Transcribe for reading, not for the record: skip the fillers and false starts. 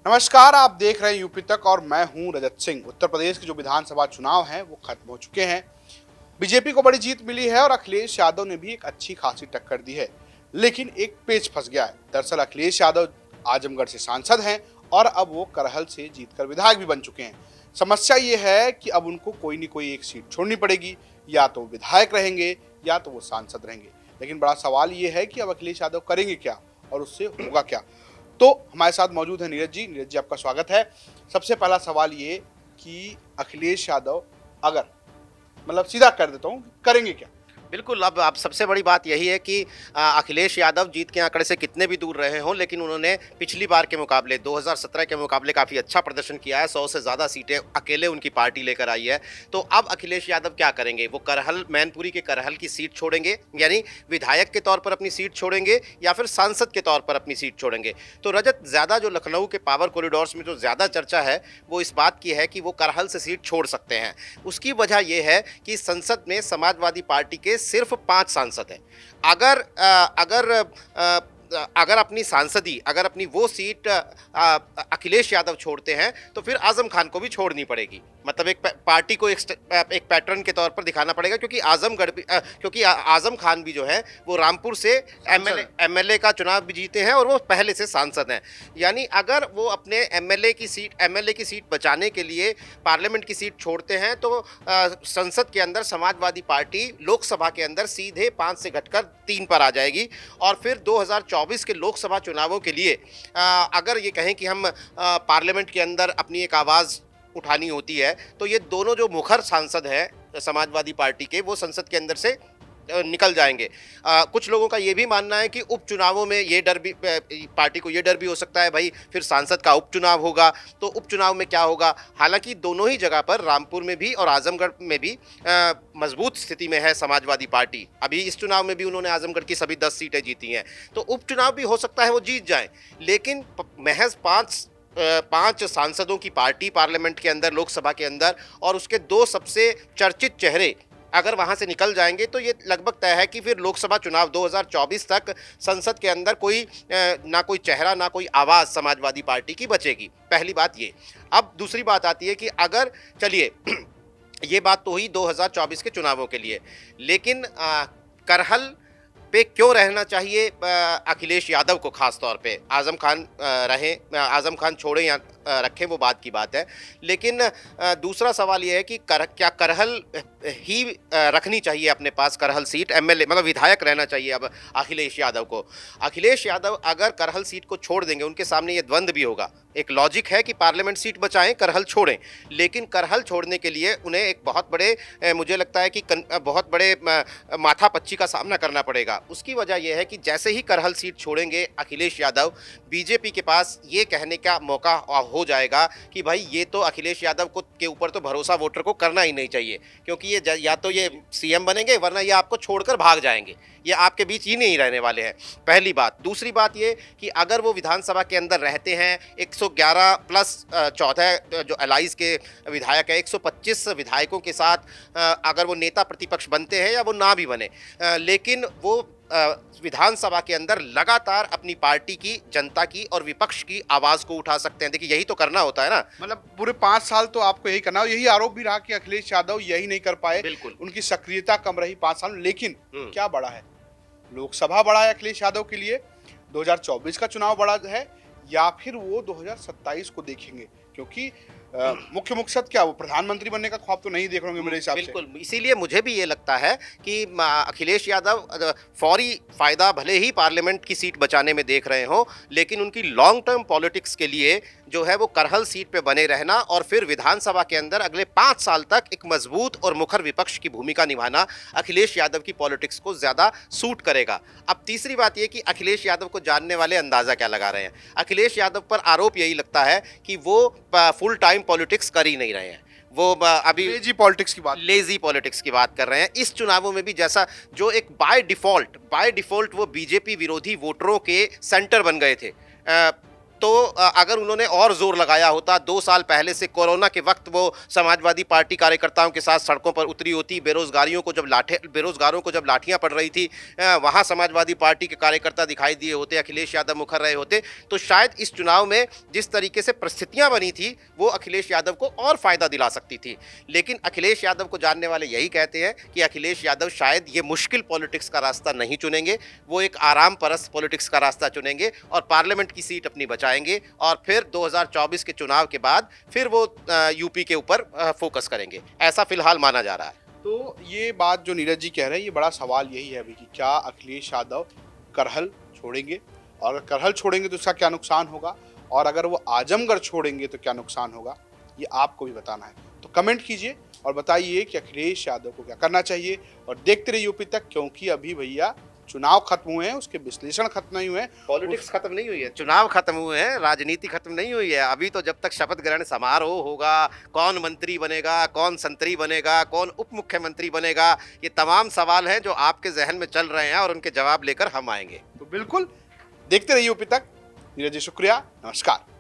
नमस्कार, आप देख रहे हैं यूपी तक और मैं हूं रजत सिंह। उत्तर प्रदेश के जो विधानसभा चुनाव हैं वो खत्म हो चुके हैं। बीजेपी को बड़ी जीत मिली है और अखिलेश यादव ने भी एक अच्छी खासी टक्कर दी है, लेकिन एक पेच फंस गया है। दरअसल अखिलेश यादव आजमगढ़ से सांसद हैं और अब वो करहल से जीतकर विधायक भी बन चुके हैं। समस्या ये है कि अब उनको कोई न कोई एक सीट छोड़नी पड़ेगी, या तो वो विधायक रहेंगे या तो वो सांसद रहेंगे। लेकिन बड़ा सवाल ये है कि अब अखिलेश यादव करेंगे क्या और उससे होगा क्या। तो हमारे साथ मौजूद है नीरज जी। नीरज जी, आपका स्वागत है। सबसे पहला सवाल ये कि अखिलेश यादव अगर सीधा कर देता हूँ, करेंगे क्या? बिल्कुल, अब सबसे बड़ी बात यही है कि अखिलेश यादव जीत के आंकड़े से कितने भी दूर रहे हों, लेकिन उन्होंने पिछली बार के मुकाबले 2017 के मुकाबले काफ़ी अच्छा प्रदर्शन किया है। 100 से ज़्यादा सीटें अकेले उनकी पार्टी लेकर आई है। तो अब अखिलेश यादव क्या करेंगे? वो करहल, मैनपुरी के करहल की सीट छोड़ेंगे, यानी विधायक के तौर पर अपनी सीट छोड़ेंगे, या फिर सांसद के तौर पर अपनी सीट छोड़ेंगे। तो रजत, ज़्यादा जो लखनऊ के पावर कॉरिडोर्स में जो ज़्यादा चर्चा है वो इस बात की है कि वो करहल से सीट छोड़ सकते हैं। उसकी वजह यह है कि संसद में समाजवादी पार्टी के सिर्फ 5 सांसद हैं। अगर अगर अपनी सांसदी, अगर अपनी वो सीट अखिलेश यादव छोड़ते हैं तो फिर आजम खान को भी छोड़नी पड़ेगी। मतलब एक पार्टी को एक पैटर्न के तौर पर दिखाना पड़ेगा, क्योंकि आजम खान भी जो है वो रामपुर से एमएलए का चुनाव भी जीते हैं और वो पहले से सांसद हैं। यानी अगर वो अपने एमएलए की सीट बचाने के लिए पार्लियामेंट की सीट छोड़ते हैं तो संसद के अंदर समाजवादी पार्टी लोकसभा के अंदर सीधे 5 से घटकर 3 पर आ जाएगी। और फिर 2024 के लोकसभा चुनावों के लिए अगर ये कहें कि हम पार्लियामेंट के अंदर अपनी एक आवाज़ उठानी होती है, तो ये दोनों जो मुखर सांसद हैं समाजवादी पार्टी के, वो संसद के अंदर से निकल जाएंगे। कुछ लोगों का ये भी मानना है कि उपचुनावों में ये डर भी, पार्टी को ये डर भी हो सकता है भाई फिर सांसद का उपचुनाव होगा तो उपचुनाव में क्या होगा। हालांकि दोनों ही जगह पर, रामपुर में भी और आजमगढ़ में भी मजबूत स्थिति में है समाजवादी पार्टी। अभी इस चुनाव में भी उन्होंने आजमगढ़ की सभी 10 सीटें जीती हैं, तो उपचुनाव भी हो सकता है वो जीत जाए। लेकिन महज 5 सांसदों की पार्टी पार्लियामेंट के अंदर, लोकसभा के अंदर, और उसके 2 सबसे चर्चित चेहरे अगर वहां से निकल जाएंगे तो ये लगभग तय है कि फिर लोकसभा चुनाव 2024 तक संसद के अंदर ना कोई चेहरा, ना कोई आवाज़ समाजवादी पार्टी की बचेगी। पहली बात ये। अब दूसरी बात आती है कि अगर, चलिए ये बात तो हुई 2024 के चुनावों के लिए, लेकिन करहल पे क्यों रहना चाहिए अखिलेश यादव को? खास तौर पे आजम खान आजम खान छोड़ें या रखें, वो बात की बात है। लेकिन दूसरा सवाल ये है कि क्या करहल ही रखनी चाहिए अपने पास, करहल सीट, एमएलए मतलब विधायक रहना चाहिए अब अखिलेश यादव को? अखिलेश यादव अगर करहल सीट को छोड़ देंगे, उनके सामने ये द्वंद्व भी होगा। एक लॉजिक है कि पार्लियामेंट सीट बचाएं, करहल छोड़ें, लेकिन करहल छोड़ने के लिए उन्हें एक बहुत बड़े, मुझे लगता है कि बहुत बड़े माथापच्ची का सामना करना पड़ेगा। उसकी वजह यह है कि जैसे ही करहल सीट छोड़ेंगे अखिलेश यादव, बीजेपी के पास ये कहने का मौका हो जाएगा कि भाई ये तो अखिलेश यादव के ऊपर तो भरोसा वोटर को करना ही नहीं चाहिए, क्योंकि ये या तो ये सीएम बनेंगे वरना ये आपको छोड़कर भाग जाएंगे, ये आपके बीच ही नहीं रहने वाले हैं। पहली बात। दूसरी बात ये कि अगर वो विधानसभा के अंदर रहते हैं, 111 प्लस 14 जो अलाइज के विधायक है, 125 विधायकों के साथ अगर वो नेता प्रतिपक्ष बनते हैं या वो ना भी बने, लेकिन वो विधानसभा के अंदर लगातार अपनी पार्टी की, जनता की और विपक्ष की आवाज को उठा सकते हैं। देखिए, यही तो करना होता है ना। पूरे 5 साल तो आपको यही करना हो। यही आरोप भी रहा कि अखिलेश यादव यही नहीं कर पाए। बिल्कुल, उनकी सक्रियता कम रही 5 साल। लेकिन क्या बड़ा है? लोकसभा बड़ा है अखिलेश यादव के लिए, 2024 का चुनाव बड़ा है, या फिर वो 2027 को देखेंगे? क्योंकि मुख्य मकसद क्या, वो प्रधानमंत्री बनने का ख्वाब तो नहीं देख रहे होंगे मेरे हिसाब से। बिल्कुल, इसीलिए मुझे भी ये लगता है कि अखिलेश यादव फौरी फायदा भले ही पार्लियामेंट की सीट बचाने में देख रहे हो, लेकिन उनकी लॉन्ग टर्म पॉलिटिक्स के लिए जो है वो करहल सीट पे बने रहना और फिर विधानसभा के अंदर अगले 5 साल तक एक मजबूत और मुखर विपक्ष की भूमिका निभाना अखिलेश यादव की पॉलिटिक्स को ज्यादा सूट करेगा। अब तीसरी बात यह कि अखिलेश यादव को जानने वाले अंदाजा क्या लगा रहे हैं? अखिलेश यादव पर आरोप यही लगता है कि वो फुल टाइम पॉलिटिक्स कर ही नहीं रहे हैं। वो अभी लेजी पॉलिटिक्स की बात कर रहे हैं। इस चुनावों में भी जैसा जो एक बाय डिफॉल्ट वो बीजेपी विरोधी वोटरों के सेंटर बन गए थे। तो अगर उन्होंने और जोर लगाया होता, 2 साल पहले से कोरोना के वक्त वो समाजवादी पार्टी कार्यकर्ताओं के साथ सड़कों पर उतरी होती, बेरोजगारों को जब लाठियां पड़ रही थी, वहां समाजवादी पार्टी के कार्यकर्ता दिखाई दिए होते, अखिलेश यादव मुखर रहे होते, तो शायद इस चुनाव में जिस तरीके से परिस्थितियां बनी थी वो अखिलेश यादव को और फायदा दिला सकती थी। लेकिन अखिलेश यादव को जानने वाले यही कहते हैं कि अखिलेश यादव शायद ये मुश्किल पॉलिटिक्स का रास्ता नहीं चुनेंगे, वो एक आराम परस्त पॉलिटिक्स का रास्ता चुनेंगे और पार्लियामेंट की सीट अपनी बचाएंगे और फिर 2024 के चुनाव के बाद फिर वो यूपी के ऊपर फोकस करेंगे, ऐसा फिलहाल माना जा रहा है। तो ये बात जो नीरज जी कह रहे हैं, ये बड़ा सवाल यही है अभी कि क्या अखिलेश यादव करहल छोड़ेंगे, और अगर करहल छोड़ेंगे तो इसका क्या नुकसान होगा, और अगर वो आजमगढ़ छोड़ेंगे तो क्या नुकसान होगा, ये आपको भी बताना है। तो कमेंट कीजिए और बताइए कि अखिलेश यादव को क्या करना चाहिए, और देखते रहिए यूपी तक, क्योंकि अभी भैया चुनाव खत्म हुए हैं, उसके विश्लेषण खत्म नहीं हुए हैं, पॉलिटिक्स खत्म नहीं हुई है, चुनाव खत्म हुए हैं, राजनीति खत्म नहीं हुई है। अभी तो जब तक शपथ ग्रहण समारोह होगा, कौन मंत्री बनेगा, कौन संतरी बनेगा, कौन उप मुख्यमंत्री बनेगा, ये तमाम सवाल हैं जो आपके जहन में चल रहे हैं और उनके जवाब लेकर हम आएंगे। तो बिल्कुल देखते रहिए यूपी तक। नीरज जी शुक्रिया, नमस्कार।